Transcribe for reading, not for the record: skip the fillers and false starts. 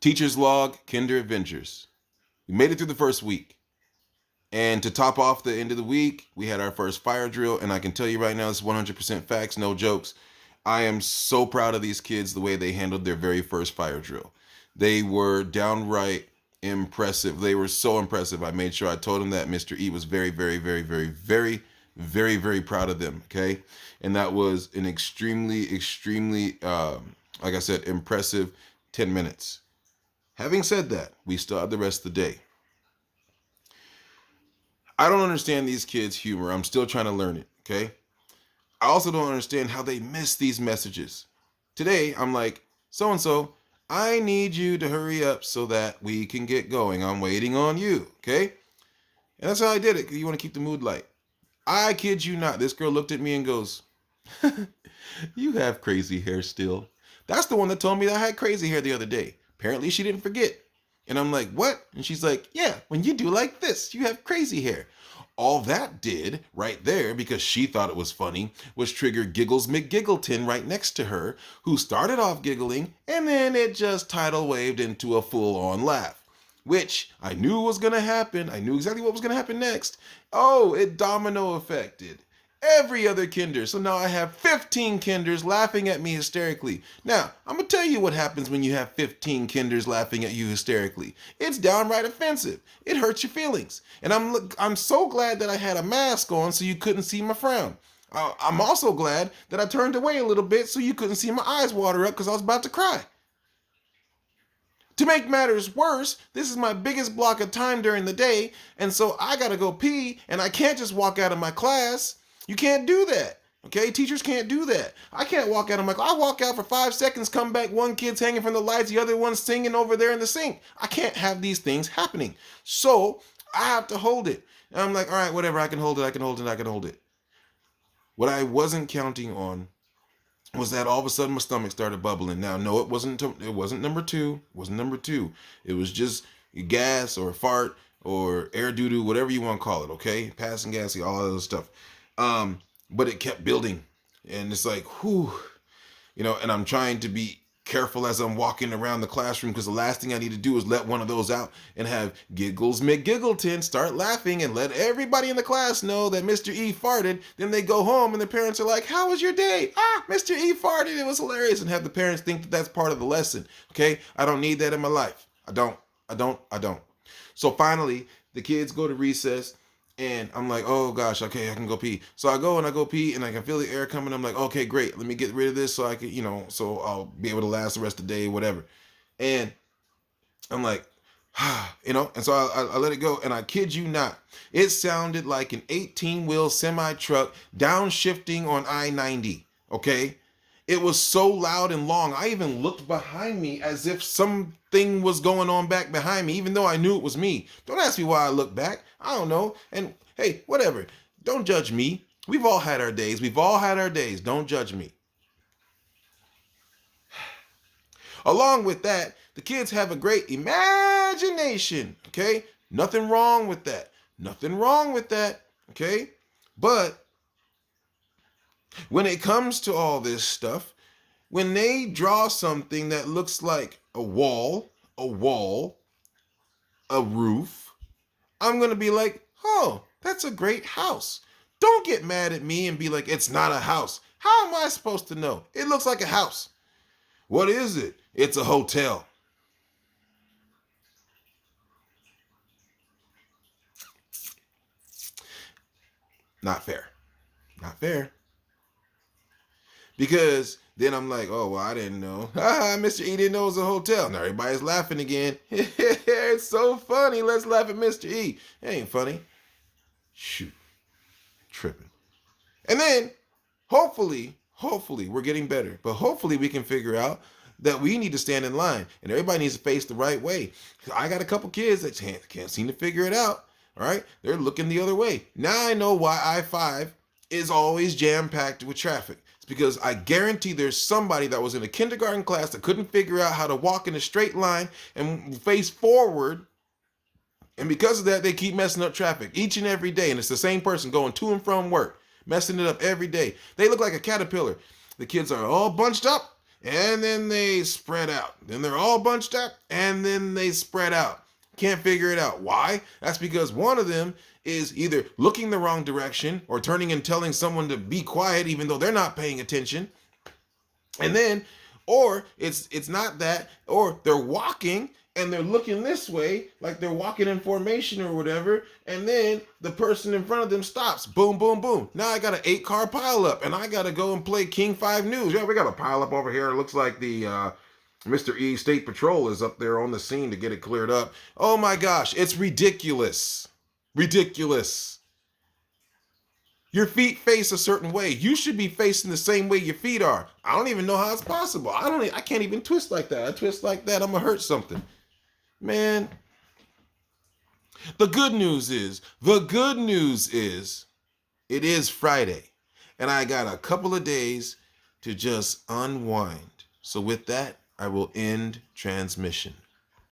Teacher's log, Kinder Adventures. We made it through the first week. And to top off the end of the week, we had our first fire drill. And I can tell you right now, this is 100% facts, no jokes. I am so proud of these kids, the way they handled their very first fire drill. They were downright impressive. They were so impressive. I made sure I told them that Mr. E was very, very, very, very, very, very, very proud of them. Okay. And that was an extremely, extremely, like I said, impressive 10 minutes. Having said that, we still have the rest of the day. I don't understand these kids' humor. I'm still trying to learn it, okay? I also don't understand how they miss these messages. Today, I'm like, so-and-so, I need you to hurry up so that we can get going. I'm waiting on you, okay? And that's how I did it, because you want to keep the mood light. I kid you not. This girl looked at me and goes, you have crazy hair still. That's the one that told me that I had crazy hair the other day. Apparently, she didn't forget. And I'm like, what? And she's like, yeah, when you do like this, you have crazy hair. All that did right there, because she thought it was funny, was trigger Giggles McGiggleton right next to her, who started off giggling, and then it just tidal waved into a full-on laugh, which I knew was going to happen. I knew exactly what was going to happen next. Oh, it domino affected every other kinder. So now I have 15 kinders laughing at me hysterically. Now, I'm going to tell you what happens when you have 15 kinders laughing at you hysterically. It's downright offensive. It hurts your feelings. And I'm so glad that I had a mask on so you couldn't see my frown. I'm also glad that I turned away a little bit so you couldn't see my eyes water up because I was about to cry. To make matters worse, this is my biggest block of time during the day, and so I gotta go pee, and I can't just walk out of my class. You can't do that, okay? Teachers can't do that. I can't walk out of my class. I walk out for 5 seconds, come back, one kid's hanging from the lights, the other one's singing over there in the sink. I can't have these things happening. So I have to hold it. And I'm like, all right, whatever, I can hold it, I can hold it, I can hold it. What I wasn't counting on was that all of a sudden my stomach started bubbling. Now, no, it wasn't number two. It wasn't number two. It was just gas or fart or air doo-doo, whatever you want to call it, okay? Passing gas, all that other stuff. But it kept building. And it's like, whew, and I'm trying to be careful as I'm walking around the classroom, because the last thing I need to do is let one of those out and have Giggles McGiggleton start laughing and let everybody in the class know that Mr. E farted. Then they go home and the parents are like, how was your day? Mr. E farted. It was hilarious. And have the parents think that that's part of the lesson. Okay. I don't need that in my life. I don't. So finally, the kids go to recess. And I'm like, oh gosh, okay, I can go pee. So I go pee and I can feel the air coming. I'm like, okay, great. Let me get rid of this so I can, so I'll be able to last the rest of the day, whatever. And I'm like, and so I let it go. And I kid you not, it sounded like an 18-wheel semi-truck downshifting on I-90, okay? It was so loud and long. I even looked behind me as if something was going on back behind me, even though I knew it was me. Don't ask me why I looked back. I don't know. And hey, whatever. Don't judge me. We've all had our days. Don't judge me. Along with that, the kids have a great imagination, okay? Nothing wrong with that. Okay? But when it comes to all this stuff, when they draw something that looks like a wall, a roof, I'm going to be like, oh, that's a great house. Don't get mad at me and be like, it's not a house. How am I supposed to know? It looks like a house. What is it? It's a hotel. Not fair. Because then I'm like, oh, well, I didn't know. Mr. E didn't know it was a hotel. Now everybody's laughing again. It's so funny. Let's laugh at Mr. E. It ain't funny. Shoot. Tripping. And then, hopefully, we're getting better. But hopefully we can figure out that we need to stand in line. And everybody needs to face the right way. I got a couple kids that can't seem to figure it out. All right? They're looking the other way. Now I know why I-5 is always jam-packed with traffic. Because I guarantee there's somebody that was in a kindergarten class that couldn't figure out how to walk in a straight line and face forward. And because of that, they keep messing up traffic each and every day. And it's the same person going to and from work, messing it up every day. They look like a caterpillar. The kids are all bunched up. and then they spread out. Then they're all bunched up, and then they spread out. Can't figure it out. Why? That's because one of them is either looking the wrong direction or turning and telling someone to be quiet even though they're not paying attention. And then, or it's not that, or they're walking and they're looking this way, like they're walking in formation or whatever, and then the person in front of them stops. Boom, boom, boom. Now I got an 8-car pileup, and I gotta go and play King 5 News. Yeah, we got a pileup over here. It looks like the Mr. E State Patrol is up there on the scene to get it cleared up. Oh my gosh, it's ridiculous. Ridiculous. Your feet face a certain way. You should be facing the same way your feet are. I don't even know how it's possible. I can't even twist like that. I twist like that, I'm gonna hurt something. Man, the good news is, it is Friday, and I got a couple of days to just unwind. So with that, I will end transmission.